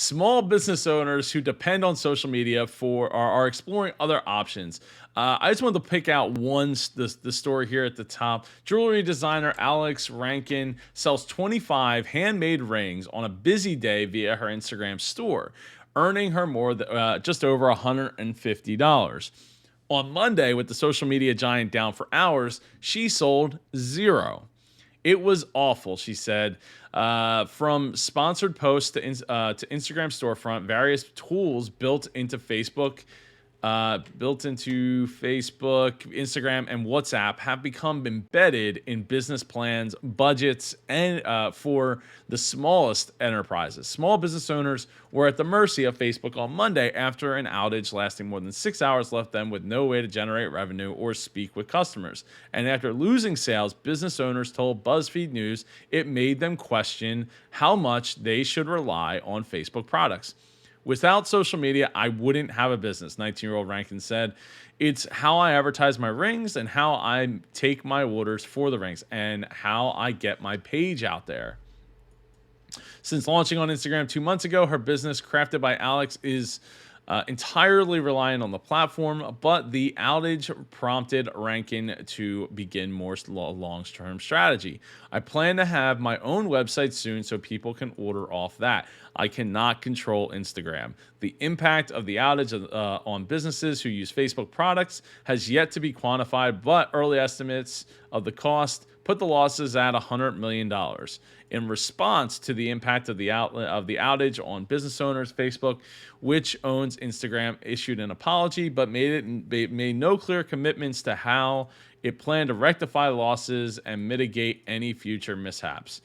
Small business owners who depend on social media are exploring other options. I just wanted to pick out the story here at the top. Jewelry designer Alex Rankin sells 25 handmade rings on a busy day via her Instagram store, earning her just over $150. On Monday, with the social media giant down for hours, she sold zero. It was awful, she said. From sponsored posts to Instagram storefront, various tools built into Facebook, Instagram, and WhatsApp have become embedded in business plans, budgets, and for the smallest enterprises. Small business owners were at the mercy of Facebook on Monday after an outage lasting more than 6 hours left them with no way to generate revenue or speak with customers. And after losing sales, business owners told BuzzFeed News it made them question how much they should rely on Facebook products. Without social media, I wouldn't have a business, 19-year-old Rankin said. It's how I advertise my rings and how I take my orders for the rings and how I get my page out there. Since launching on Instagram 2 months ago, her business, Crafted by Alex, is entirely reliant on the platform, but the outage prompted Rankin to begin more long-term strategy. I plan to have my own website soon so people can order off that. I cannot control Instagram. The impact of the outage on businesses who use Facebook products has yet to be quantified, but early estimates of the cost put the losses at $100 million. In response to the impact of the outage on business owners, Facebook, which owns Instagram, issued an apology, but made no clear commitments to how it planned to rectify losses and mitigate any future mishaps.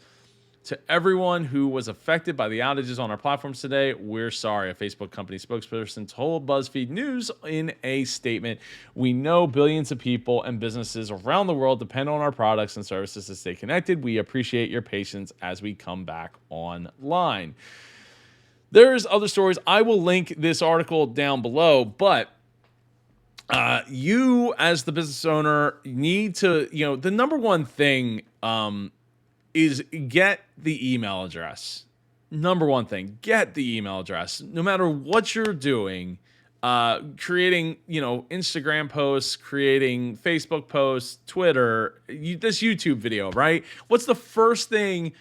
To everyone who was affected by the outages on our platforms today, we're sorry, a Facebook company spokesperson told BuzzFeed News in a statement. We know billions of people and businesses around the world depend on our products and services to stay connected. We appreciate your patience as we come back online. There's other stories. I will link this article down below, but you as the business owner need to, the number one thing is get the email address. Number one thing, get the email address. No matter what you're doing, creating, Instagram posts, creating Facebook posts, Twitter, this YouTube video, right? What's the first thing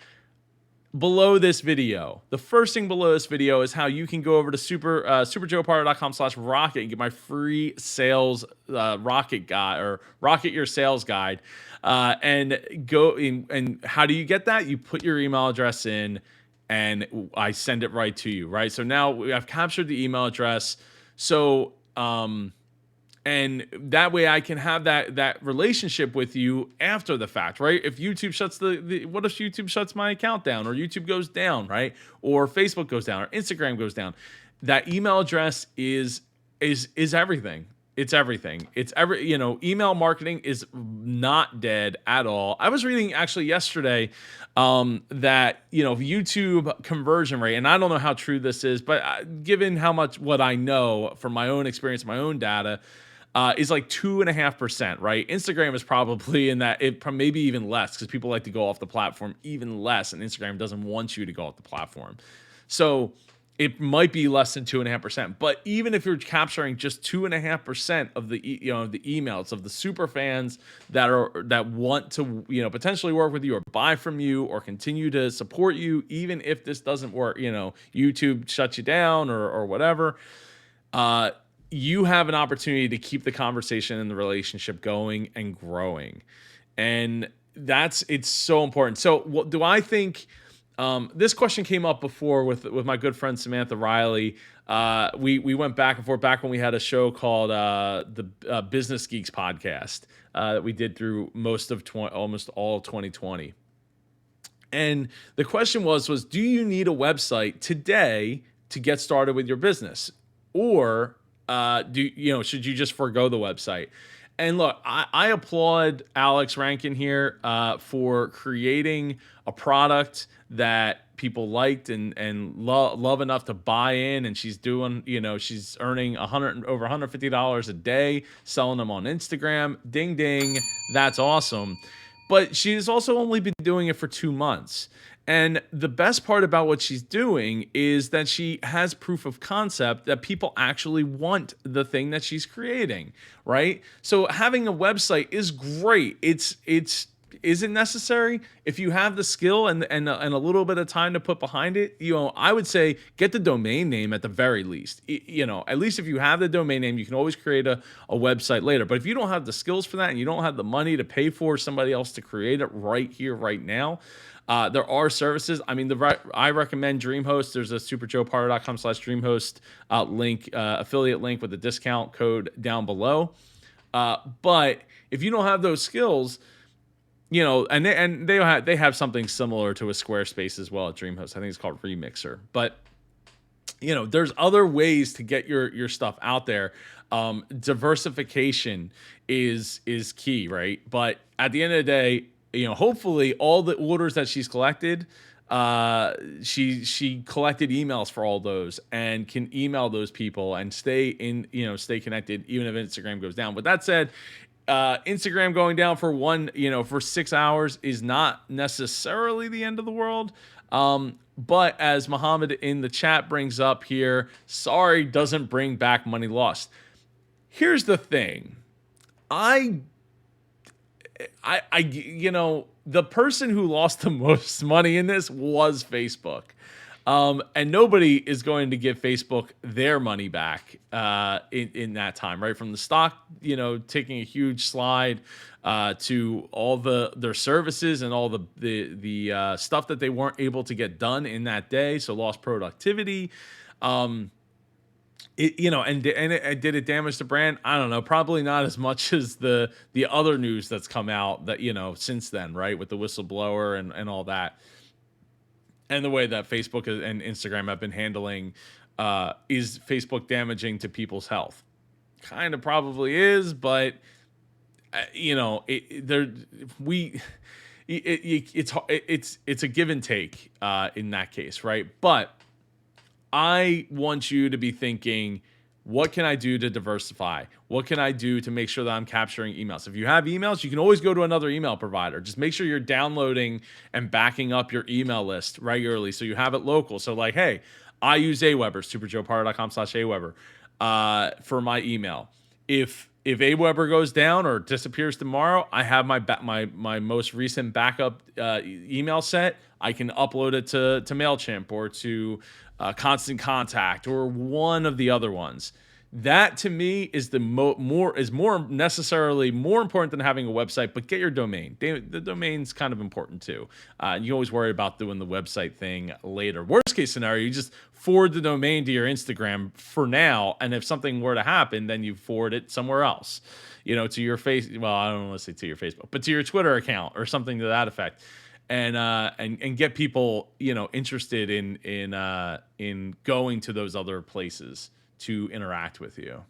below this video? The first thing below this video is how you can go over to superjoepardo.com/rocket and get my free sales rocket guide or rocket your sales guide. And go in. And how do you get that? You put your email address in and I send it right to you, right? So now I've captured the email address. So, and that way I can have that relationship with you after the fact, right? If YouTube shuts what if YouTube shuts my account down, or YouTube goes down, right? Or Facebook goes down, or Instagram goes down? That email address is everything. It's everything. Email marketing is not dead at all. I was reading actually yesterday that, YouTube conversion rate, and I don't know how true this is, but given what I know from my own experience, my own data, is like 2.5%, right? Instagram is probably in that, maybe even less, because people like to go off the platform even less, and Instagram doesn't want you to go off the platform. So it might be less than 2.5%, but even if you're capturing just 2.5% of the the emails of the super fans that want to potentially work with you or buy from you or continue to support you, even if this doesn't work, YouTube shuts you down or whatever, you have an opportunity to keep the conversation and the relationship going and growing, and it's so important. So what do I think? This question came up before with my good friend Samantha Riley. We went back and forth back when we had a show called the Business Geeks podcast that we did through almost all 2020. And the question was do you need a website today to get started with your business, or should you just forego the website? And look, I applaud Alex Rankin here for creating a product that people liked and love enough to buy in. And she's doing, she's earning over $150 a day, selling them on Instagram. Ding, ding. That's awesome. But she's also only been doing it for 2 months. And the best part about what she's doing is that she has proof of concept that people actually want the thing that she's creating, right? So having a website is great. It's isn't necessary if you have the skill and a little bit of time to put behind it. I would say get the domain name at the very least. At least if you have the domain name, you can always create a website later. But if you don't have the skills for that and you don't have the money to pay for somebody else to create it right here, right now, there are services. I mean, I recommend DreamHost. There's a superjoepardo.com/DreamHost link, affiliate link with a discount code down below. But if you don't have those skills, and they have something similar to a Squarespace as well at DreamHost. I think it's called Remixer. But there's other ways to get your stuff out there. Diversification is key, right? But at the end of the day, hopefully all the orders that she's collected, she collected emails for all those and can email those people and stay connected even if Instagram goes down. With that said, Instagram going down for 6 hours is not necessarily the end of the world. But as Muhammad in the chat brings up here, sorry doesn't bring back money lost. Here's the thing. The person who lost the most money in this was Facebook. And nobody is going to give Facebook their money back in that time, right? From the stock, taking a huge slide to all their services and all the stuff that they weren't able to get done in that day, so lost productivity. Did it damage the brand? I don't know. Probably not as much as the other news that's come out that since then, right, with the whistleblower and all that. And the way that Facebook and Instagram have been handling, is Facebook damaging to people's health? Kind of probably is, but it's a give and take in that case, right? But I want you to be thinking, what can I do to diversify? What can I do to make sure that I'm capturing emails? If you have emails, you can always go to another email provider. Just make sure you're downloading and backing up your email list regularly so you have it local. So like, hey, I use Aweber, superjoepardo.com/Aweber, for my email. If Aweber goes down or disappears tomorrow, I have my most recent backup email set. I can upload it to MailChimp or to Constant Contact or one of the other ones. That to me is more necessarily more important than having a website. But get your domain. The domain's kind of important too. You always worry about doing the website thing later. Worst case scenario, you just forward the domain to your Instagram for now, and if something were to happen, then you forward it somewhere else. To your well, I don't want to say to your Facebook, but to your Twitter account or something to that effect. And get people interested in going to those other places to interact with you.